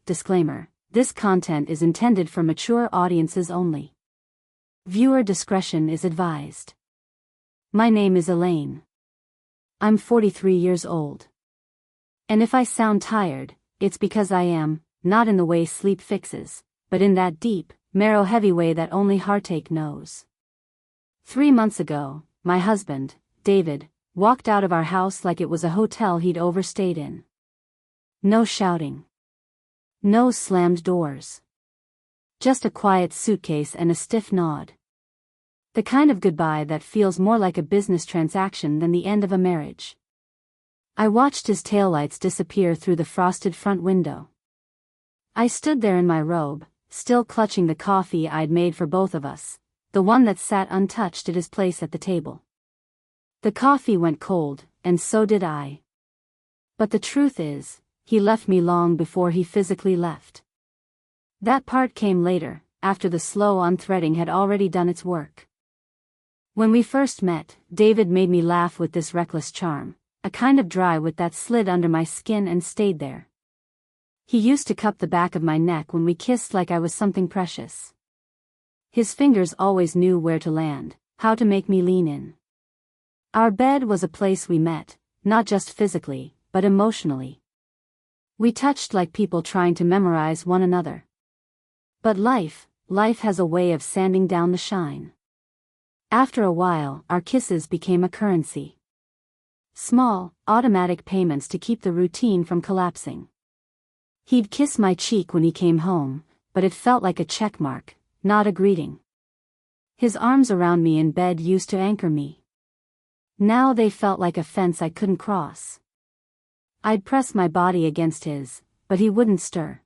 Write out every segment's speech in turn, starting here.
Disclaimer. This content is intended for mature audiences only. Viewer discretion is advised. My name is Elaine. I'm 43 years old. And if I sound tired, it's because I am, not in the way sleep fixes, but in that deep, marrow-heavy way that only heartache knows. 3 months ago, my husband, David, walked out of our house like it was a hotel he'd overstayed in. No shouting. No slammed doors. Just a quiet suitcase and a stiff nod. The kind of goodbye that feels more like a business transaction than the end of a marriage. I watched his taillights disappear through the frosted front window. I stood there in my robe, still clutching the coffee I'd made for both of us, the one that sat untouched at his place at the table. The coffee went cold, and so did I. But the truth is, he left me long before he physically left. That part came later, after the slow unthreading had already done its work. When we first met, David made me laugh with this reckless charm, a kind of dry wit that slid under my skin and stayed there. He used to cup the back of my neck when we kissed like I was something precious. His fingers always knew where to land, how to make me lean in. Our bed was a place we met, not just physically, but emotionally. We touched like people trying to memorize one another. But life has a way of sanding down the shine. After a while, our kisses became a currency. Small, automatic payments to keep the routine from collapsing. He'd kiss my cheek when he came home, but it felt like a checkmark, not a greeting. His arms around me in bed used to anchor me. Now they felt like a fence I couldn't cross. I'd press my body against his, but he wouldn't stir.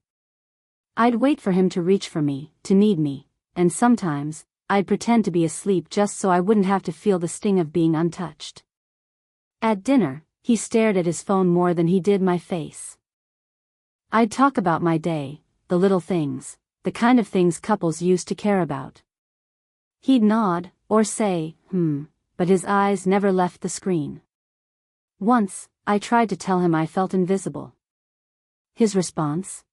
I'd wait for him to reach for me, to need me, and sometimes, I'd pretend to be asleep just so I wouldn't have to feel the sting of being untouched. At dinner, he stared at his phone more than he did my face. I'd talk about my day, the little things, the kind of things couples used to care about. He'd nod, or say, but his eyes never left the screen. Once, I tried to tell him I felt invisible. His response?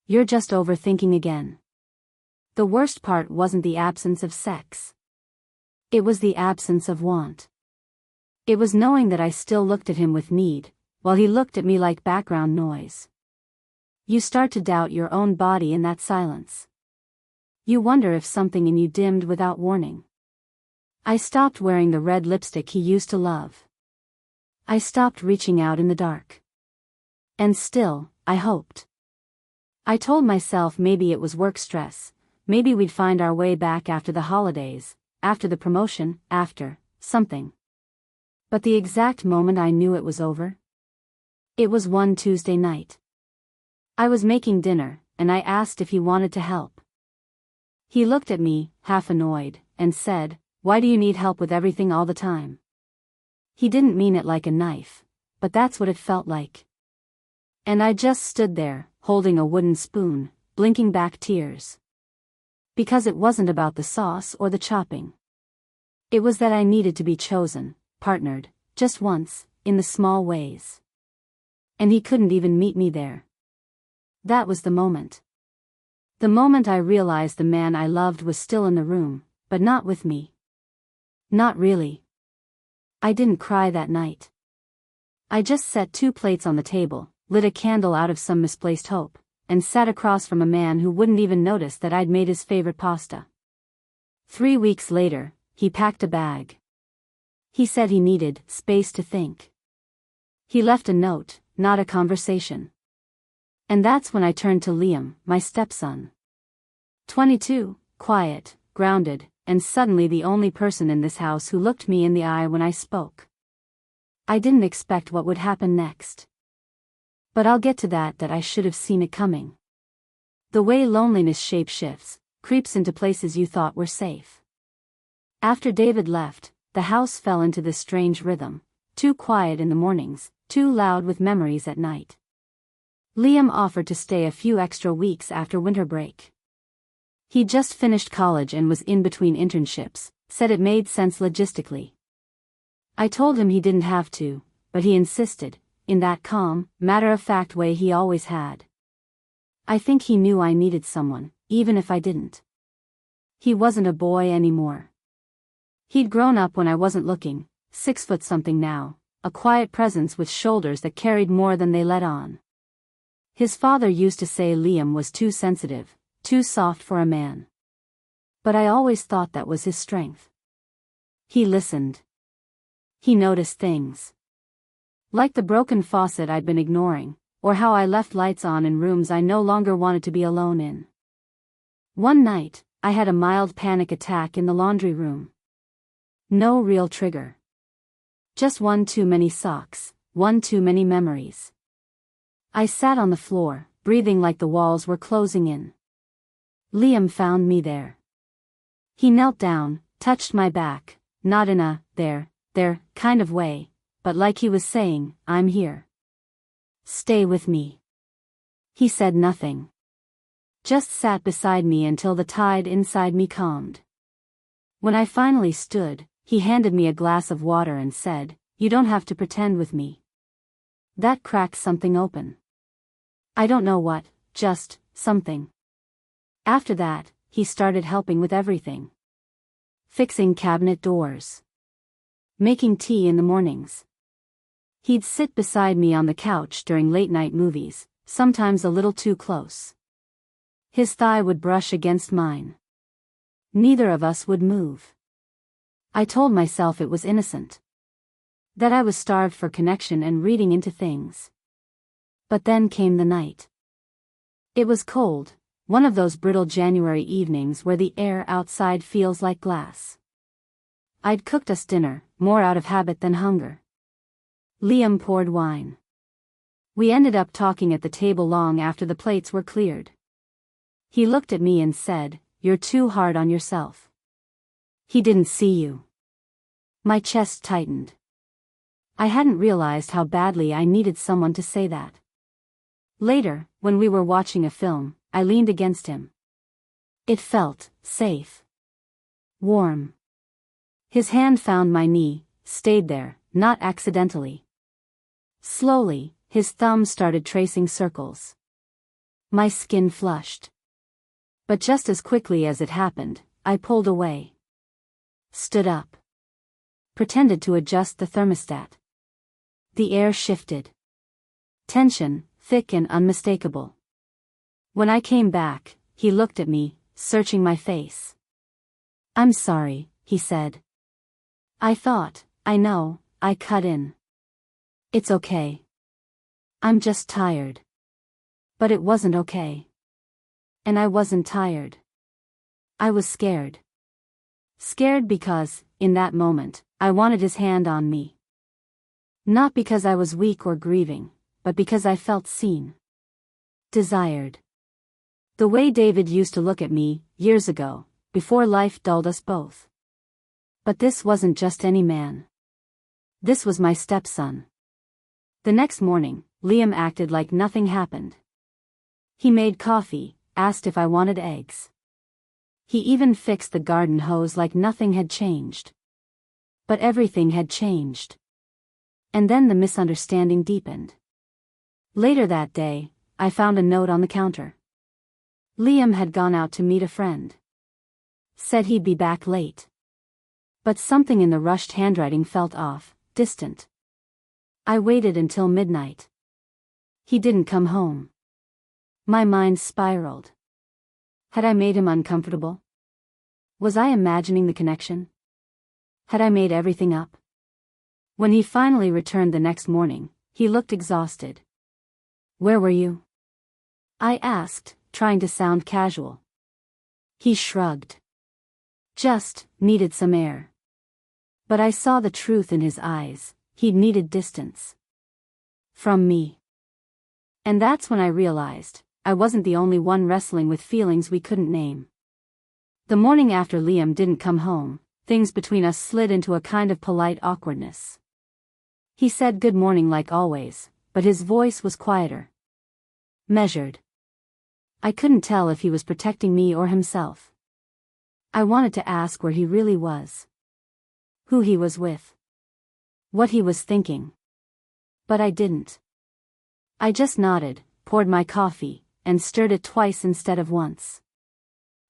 You're just overthinking again. The worst part wasn't the absence of sex. It was the absence of want. It was knowing that I still looked at him with need, while he looked at me like background noise. You start to doubt your own body in that silence. You wonder if something in you dimmed without warning. I stopped wearing the red lipstick he used to love. I stopped reaching out in the dark. And still, I hoped. I told myself maybe it was work stress, maybe we'd find our way back after the holidays, after the promotion, after something. But the exact moment I knew it was over? It was one Tuesday night. I was making dinner, and I asked if he wanted to help. He looked at me, half annoyed, and said, "Why do you need help with everything all the time?" He didn't mean it like a knife, but that's what it felt like. And I just stood there, holding a wooden spoon, blinking back tears. Because it wasn't about the sauce or the chopping. It was that I needed to be chosen, partnered, just once, in the small ways. And he couldn't even meet me there. That was the moment. The moment I realized the man I loved was still in the room, but not with me. Not really. I didn't cry that night. I just set 2 plates on the table, lit a candle out of some misplaced hope, and sat across from a man who wouldn't even notice that I'd made his favorite pasta. 3 weeks later, he packed a bag. He said he needed space to think. He left a note, not a conversation. And that's when I turned to Liam, my stepson. 22, quiet, grounded, and suddenly the only person in this house who looked me in the eye when I spoke. I didn't expect what would happen next. But I'll get to that I should have seen it coming. The way loneliness shapeshifts, creeps into places you thought were safe. After David left, the house fell into this strange rhythm, too quiet in the mornings, too loud with memories at night. Liam offered to stay a few extra weeks after winter break. He'd just finished college and was in between internships, said it made sense logistically. I told him he didn't have to, but he insisted, in that calm, matter-of-fact way he always had. I think he knew I needed someone, even if I didn't. He wasn't a boy anymore. He'd grown up when I wasn't looking, 6 foot something now, a quiet presence with shoulders that carried more than they let on. His father used to say Liam was too sensitive, too soft for a man. But I always thought that was his strength. He listened. He noticed things. Like the broken faucet I'd been ignoring, or how I left lights on in rooms I no longer wanted to be alone in. One night, I had a mild panic attack in the laundry room. No real trigger. Just one too many socks, one too many memories. I sat on the floor, breathing like the walls were closing in. Liam found me there. He knelt down, touched my back, not in a, there kind of way, but like he was saying, I'm here. Stay with me. He said nothing. Just sat beside me until the tide inside me calmed. When I finally stood, he handed me a glass of water and said, "You don't have to pretend with me." That cracked something open. I don't know what, just something. After that, he started helping with everything. Fixing cabinet doors. Making tea in the mornings. He'd sit beside me on the couch during late-night movies, sometimes a little too close. His thigh would brush against mine. Neither of us would move. I told myself it was innocent. That I was starved for connection and reading into things. But then came the night. It was cold, one of those brittle January evenings where the air outside feels like glass. I'd cooked us dinner, more out of habit than hunger. Liam poured wine. We ended up talking at the table long after the plates were cleared. He looked at me and said, "You're too hard on yourself." He didn't see you. My chest tightened. I hadn't realized how badly I needed someone to say that. Later, when we were watching a film, I leaned against him. It felt safe. Warm. His hand found my knee, stayed there, not accidentally. Slowly, his thumb started tracing circles. My skin flushed. But just as quickly as it happened, I pulled away. Stood up. Pretended to adjust the thermostat. The air shifted. Tension, thick and unmistakable. When I came back, he looked at me, searching my face. "I'm sorry," he said. I know, I cut in. "It's okay. I'm just tired." But it wasn't okay. And I wasn't tired. I was scared. Scared because, in that moment, I wanted his hand on me. Not because I was weak or grieving, but because I felt seen. Desired. The way David used to look at me, years ago, before life dulled us both. But this wasn't just any man. This was my stepson. The next morning, Liam acted like nothing happened. He made coffee, asked if I wanted eggs. He even fixed the garden hose like nothing had changed. But everything had changed. And then the misunderstanding deepened. Later that day, I found a note on the counter. Liam had gone out to meet a friend. Said he'd be back late. But something in the rushed handwriting felt off, distant. I waited until midnight. He didn't come home. My mind spiraled. Had I made him uncomfortable? Was I imagining the connection? Had I made everything up? When he finally returned the next morning, he looked exhausted. "Where were you?" I asked, trying to sound casual. He shrugged. "Just needed some air." But I saw the truth in his eyes. He'd needed distance. From me. And that's when I realized, I wasn't the only one wrestling with feelings we couldn't name. The morning after Liam didn't come home, things between us slid into a kind of polite awkwardness. He said good morning like always, but his voice was quieter. Measured. I couldn't tell if he was protecting me or himself. I wanted to ask where he really was. Who he was with. What he was thinking. But I didn't. I just nodded, poured my coffee, and stirred it twice instead of once.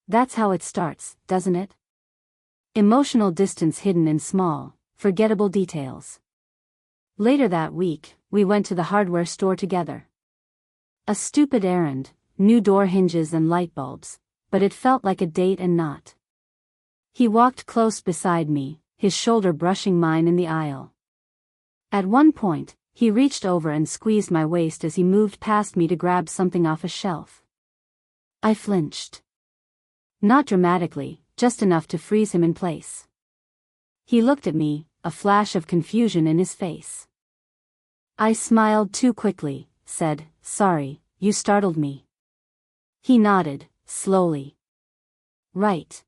That's how it starts, doesn't it? Emotional distance hidden in small, forgettable details. Later that week, we went to the hardware store together. A stupid errand, new door hinges and light bulbs, but it felt like a date and not. He walked close beside me, his shoulder brushing mine in the aisle. At one point, he reached over and squeezed my waist as he moved past me to grab something off a shelf. I flinched. Not dramatically, just enough to freeze him in place. He looked at me, a flash of confusion in his face. I smiled too quickly, said, "Sorry, you startled me." He nodded, slowly. "Right.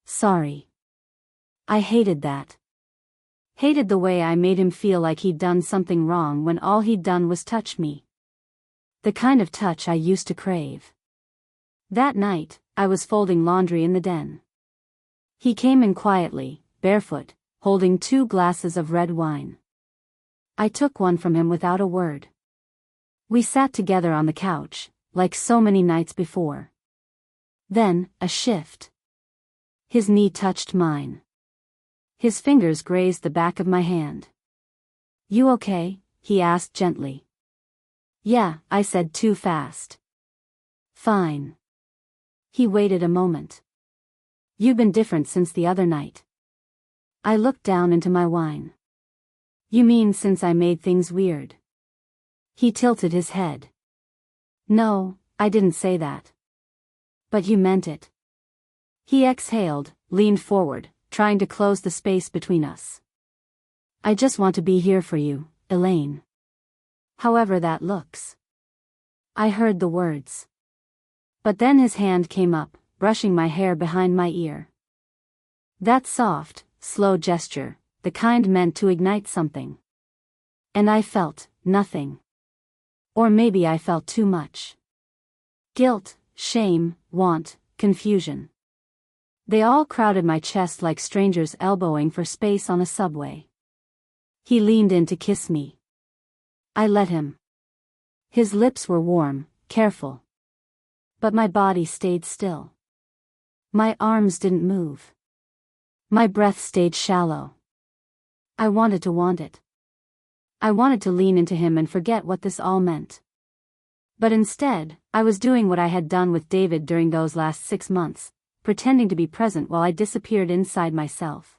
Sorry." I hated that. Hated the way I made him feel like he'd done something wrong when all he'd done was touch me. The kind of touch I used to crave. That night, I was folding laundry in the den. He came in quietly, barefoot, holding 2 glasses of red wine. I took one from him without a word. We sat together on the couch, like so many nights before. Then, a shift. His knee touched mine. His fingers grazed the back of my hand. "You okay?" he asked gently. "Yeah," I said too fast. "Fine." He waited a moment. "You've been different since the other night." I looked down into my wine. "You mean since I made things weird?" He tilted his head. "No, I didn't say that." "But you meant it." He exhaled, leaned forward, trying to close the space between us. "I just want to be here for you, Elaine. However that looks." I heard the words. But then his hand came up, brushing my hair behind my ear. That soft, slow gesture, the kind meant to ignite something. And I felt nothing. Or maybe I felt too much. Guilt, shame, want, confusion. They all crowded my chest like strangers elbowing for space on a subway. He leaned in to kiss me. I let him. His lips were warm, careful. But my body stayed still. My arms didn't move. My breath stayed shallow. I wanted to want it. I wanted to lean into him and forget what this all meant. But instead, I was doing what I had done with David during those last 6 months, pretending to be present while I disappeared inside myself.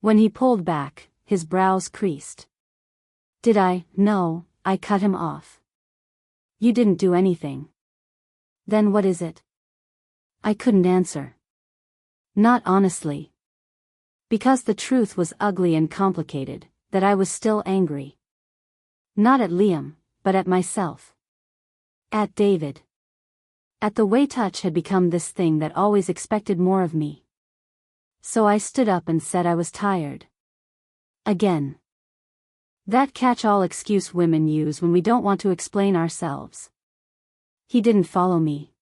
When he pulled back, his brows creased. "Did I?" "No," I cut him off. "You didn't do anything." "Then what is it?" I couldn't answer. Not honestly. Because the truth was ugly and complicated, that I was still angry. Not at Liam, but at myself. At David. At the way touch had become this thing that always expected more of me. So I stood up and said I was tired. Again. That catch-all excuse women use when we don't want to explain ourselves. He didn't follow me.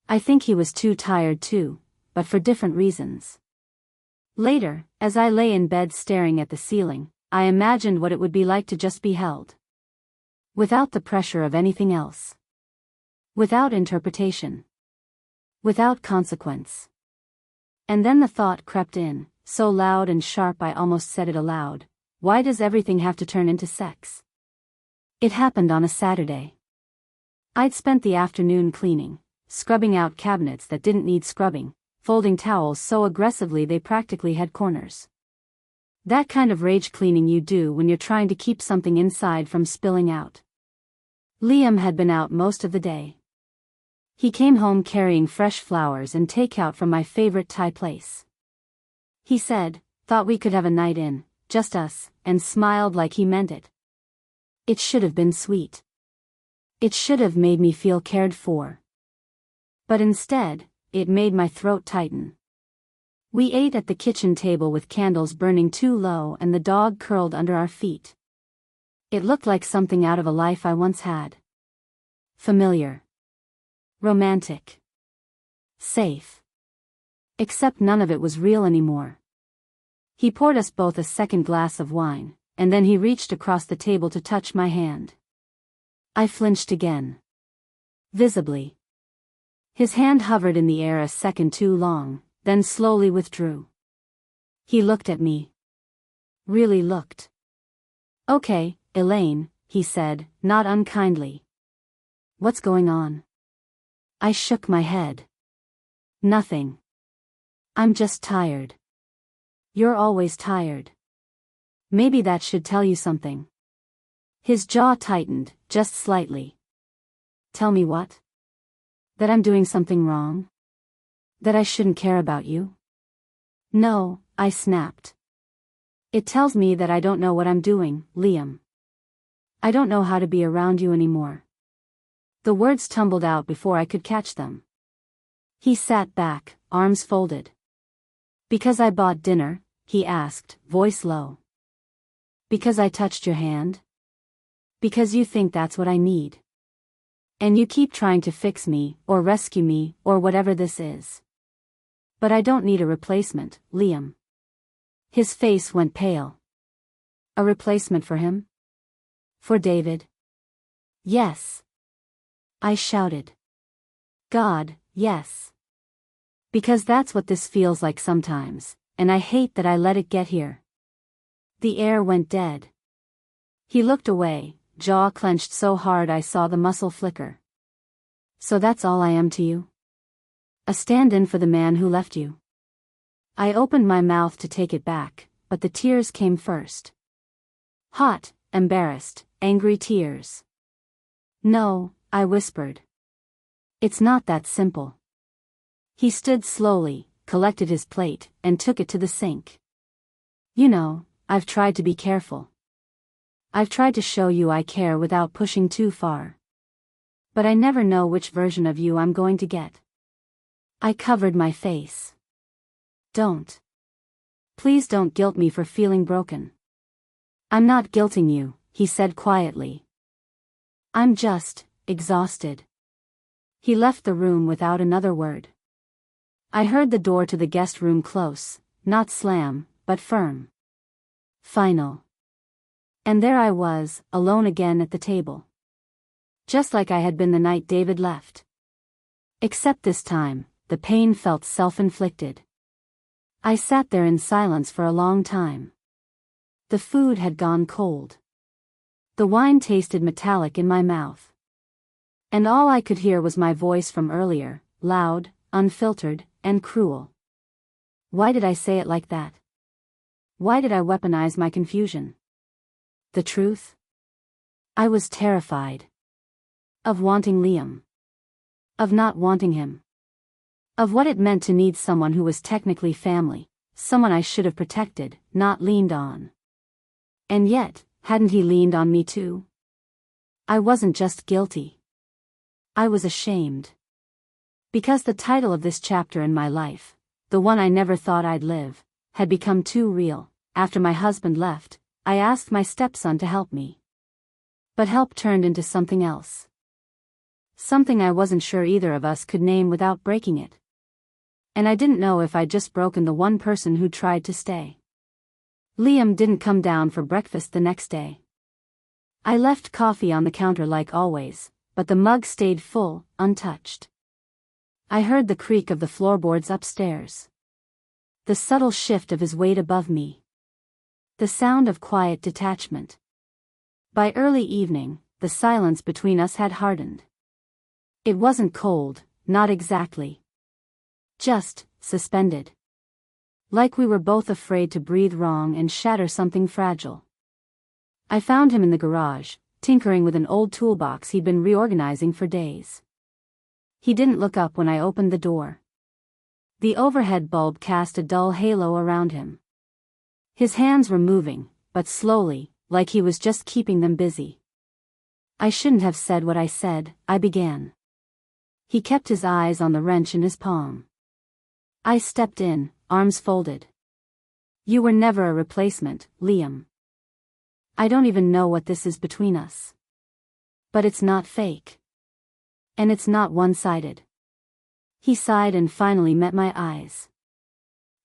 I think he was too tired too, but for different reasons. Later, as I lay in bed staring at the ceiling, I imagined what it would be like to just be held. Without the pressure of anything else. Without interpretation. Without consequence. And then the thought crept in, so loud and sharp I almost said it aloud. Why does everything have to turn into sex? It happened on a Saturday. I'd spent the afternoon cleaning, scrubbing out cabinets that didn't need scrubbing, folding towels so aggressively they practically had corners. That kind of rage cleaning you do when you're trying to keep something inside from spilling out. Liam had been out most of the day. He came home carrying fresh flowers and takeout from my favorite Thai place. He said, "Thought we could have a night in, just us," and smiled like he meant it. It should have been sweet. It should have made me feel cared for. But instead, it made my throat tighten. We ate at the kitchen table with candles burning too low and the dog curled under our feet. It looked like something out of a life I once had. Familiar. Romantic. Safe. Except none of it was real anymore. He poured us both a second glass of wine, and then he reached across the table to touch my hand. I flinched again. Visibly. His hand hovered in the air a second too long, then slowly withdrew. He looked at me. Really looked. Okay, Elaine, he said, not unkindly. What's going on? I shook my head. Nothing. I'm just tired. You're always tired. Maybe that should tell you something. His jaw tightened, just slightly. Tell me what? That I'm doing something wrong? That I shouldn't care about you? No, I snapped. It tells me that I don't know what I'm doing, Liam. I don't know how to be around you anymore. The words tumbled out before I could catch them. He sat back, arms folded. Because I bought dinner, he asked, voice low. Because I touched your hand? Because you think that's what I need. And you keep trying to fix me, or rescue me, or whatever this is. But I don't need a replacement, Liam. His face went pale. A replacement for him? For David? Yes. I shouted. God, yes. Because that's what this feels like sometimes, and I hate that I let it get here. The air went dead. He looked away, jaw clenched so hard I saw the muscle flicker. So that's all I am to you? A stand-in for the man who left you? I opened my mouth to take it back, but the tears came first. Hot, embarrassed, angry tears. No, I whispered. It's not that simple. He stood slowly, collected his plate, and took it to the sink. You know, I've tried to be careful. I've tried to show you I care without pushing too far. But I never know which version of you I'm going to get. I covered my face. Don't. Please don't guilt me for feeling broken. I'm not guilting you, he said quietly. I'm just exhausted. He left the room without another word. I heard the door to the guest room close, not slam, but firm. Final. And there I was, alone again at the table. Just like I had been the night David left. Except this time, the pain felt self-inflicted. I sat there in silence for a long time. The food had gone cold. The wine tasted metallic in my mouth. And all I could hear was my voice from earlier, loud, unfiltered, and cruel. Why did I say it like that? Why did I weaponize my confusion? The truth? I was terrified. Of wanting Liam. Of not wanting him. Of what it meant to need someone who was technically family, someone I should have protected, not leaned on. And yet, hadn't he leaned on me too? I wasn't just guilty. I was ashamed. Because the title of this chapter in my life, the one I never thought I'd live, had become too real. After my husband left, I asked my stepson to help me. But help turned into something else. Something I wasn't sure either of us could name without breaking it. And I didn't know if I'd just broken the one person who tried to stay. Liam didn't come down for breakfast the next day. I left coffee on the counter like always, but the mug stayed full, untouched. I heard the creak of the floorboards upstairs. The subtle shift of his weight above me. The sound of quiet detachment. By early evening, the silence between us had hardened. It wasn't cold, not exactly. Just suspended. Like we were both afraid to breathe wrong and shatter something fragile. I found him in the garage, tinkering with an old toolbox he'd been reorganizing for days. He didn't look up when I opened the door. The overhead bulb cast a dull halo around him. His hands were moving, but slowly, like he was just keeping them busy. I shouldn't have said what I said, I began. He kept his eyes on the wrench in his palm. I stepped in, arms folded. You were never a replacement, Liam. I don't even know what this is between us. But it's not fake. And it's not one-sided. He sighed and finally met my eyes.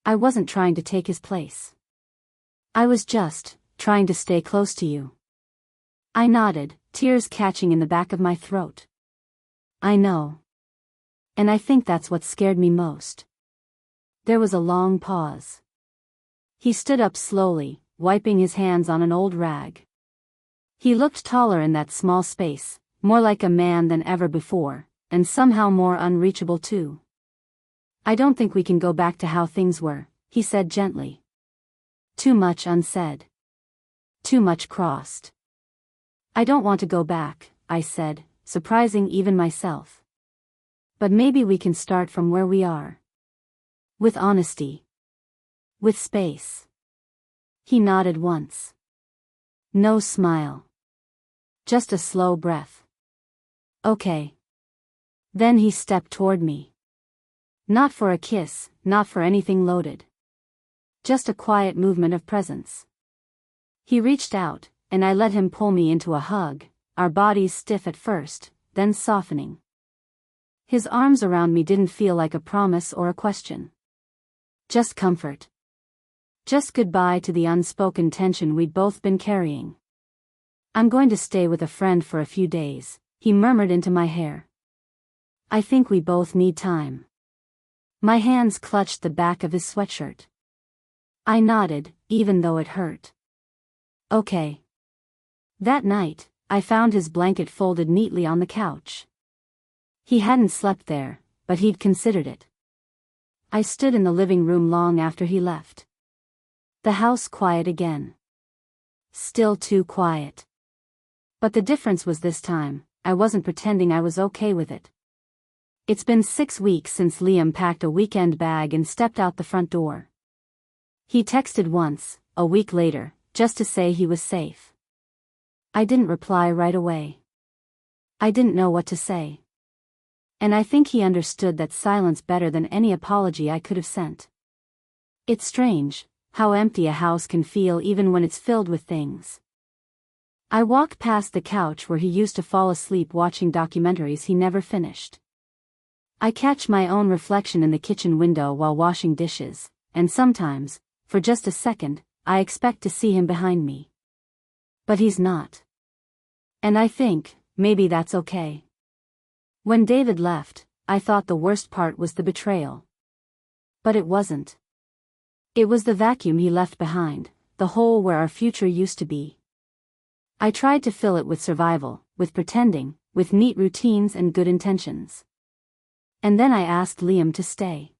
I wasn't trying to take his place. I was just trying to stay close to you. I nodded, tears catching in the back of my throat. I know. And I think that's what scared me most. There was a long pause. He stood up slowly, wiping his hands on an old rag. He looked taller in that small space, more like a man than ever before, and somehow more unreachable too. I don't think we can go back to how things were, he said gently. Too much unsaid. Too much crossed. I don't want to go back, I said, surprising even myself. But maybe we can start from where we are. With honesty. With space. He nodded once. No smile. Just a slow breath. Okay. Then he stepped toward me. Not for a kiss, not for anything loaded. Just a quiet movement of presence. He reached out, and I let him pull me into a hug, our bodies stiff at first, then softening. His arms around me didn't feel like a promise or a question. Just comfort. Just goodbye to the unspoken tension we'd both been carrying. I'm going to stay with a friend for a few days, he murmured into my hair. I think we both need time. My hands clutched the back of his sweatshirt. I nodded, even though it hurt. Okay. That night, I found his blanket folded neatly on the couch. He hadn't slept there, but he'd considered it. I stood in the living room long after he left. The house quiet again. Still too quiet. But the difference was this time, I wasn't pretending I was okay with it. It's been 6 weeks since Liam packed a weekend bag and stepped out the front door. He texted once, a week later, just to say he was safe. I didn't reply right away. I didn't know what to say. And I think he understood that silence better than any apology I could have sent. It's strange, how empty a house can feel even when it's filled with things. I walked past the couch where he used to fall asleep watching documentaries he never finished. I catch my own reflection in the kitchen window while washing dishes, and sometimes, for just a second, I expect to see him behind me. But he's not. And I think, maybe that's okay. When David left, I thought the worst part was the betrayal. But it wasn't. It was the vacuum he left behind, the hole where our future used to be. I tried to fill it with survival, with pretending, with neat routines and good intentions. And then I asked Liam to stay.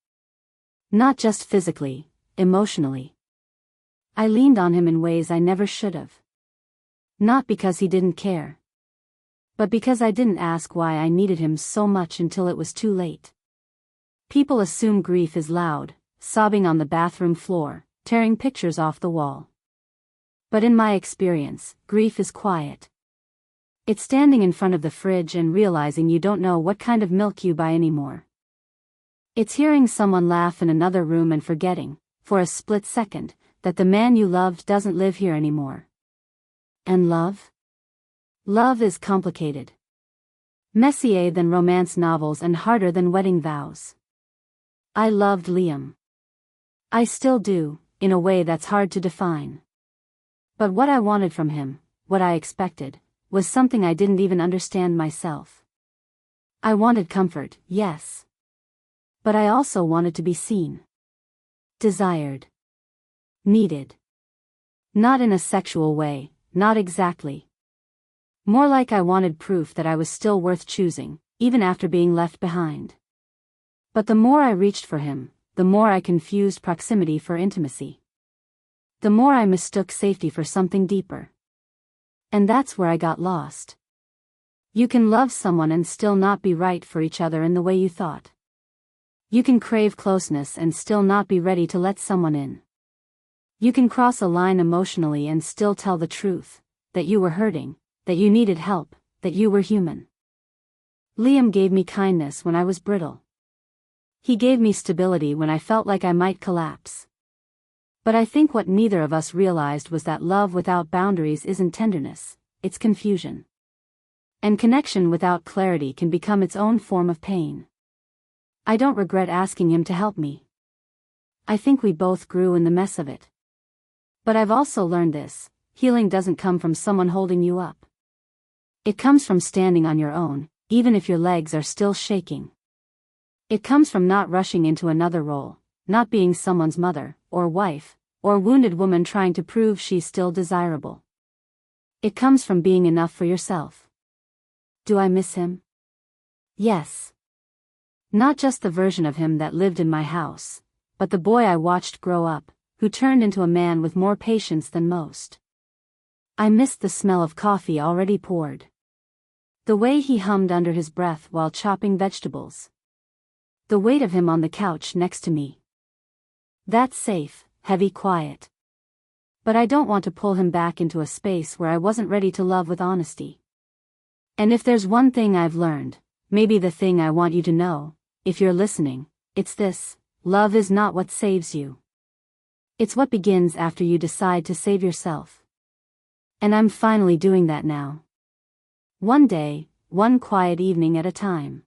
Not just physically, emotionally. I leaned on him in ways I never should have. Not because he didn't care. But because I didn't ask why I needed him so much until it was too late. People assume grief is loud, sobbing on the bathroom floor, tearing pictures off the wall. But in my experience, grief is quiet. It's standing in front of the fridge and realizing you don't know what kind of milk you buy anymore. It's hearing someone laugh in another room and forgetting, for a split second, that the man you loved doesn't live here anymore. And love? Love is complicated. Messier than romance novels and harder than wedding vows. I loved Liam. I still do, in a way that's hard to define. But what I wanted from him, what I expected, was something I didn't even understand myself. I wanted comfort, yes. But I also wanted to be seen. Desired. Needed. Not in a sexual way, not exactly. More like I wanted proof that I was still worth choosing, even after being left behind. But the more I reached for him, the more I confused proximity for intimacy. The more I mistook safety for something deeper. And that's where I got lost. You can love someone and still not be right for each other in the way you thought. You can crave closeness and still not be ready to let someone in. You can cross a line emotionally and still tell the truth, that you were hurting, that you needed help, that you were human. Liam gave me kindness when I was brittle. He gave me stability when I felt like I might collapse. But I think what neither of us realized was that love without boundaries isn't tenderness, it's confusion. And connection without clarity can become its own form of pain. I don't regret asking him to help me. I think we both grew in the mess of it. But I've also learned this: healing doesn't come from someone holding you up. It comes from standing on your own, even if your legs are still shaking. It comes from not rushing into another role, not being someone's mother, or wife, or wounded woman trying to prove she's still desirable. It comes from being enough for yourself. Do I miss him? Yes. Not just the version of him that lived in my house, but the boy I watched grow up, who turned into a man with more patience than most. I missed the smell of coffee already poured. The way he hummed under his breath while chopping vegetables. The weight of him on the couch next to me. That safe, heavy quiet. But I don't want to pull him back into a space where I wasn't ready to love with honesty. And if there's one thing I've learned, maybe the thing I want you to know, if you're listening, it's this: love is not what saves you. It's what begins after you decide to save yourself. And I'm finally doing that now. One day, one quiet evening at a time.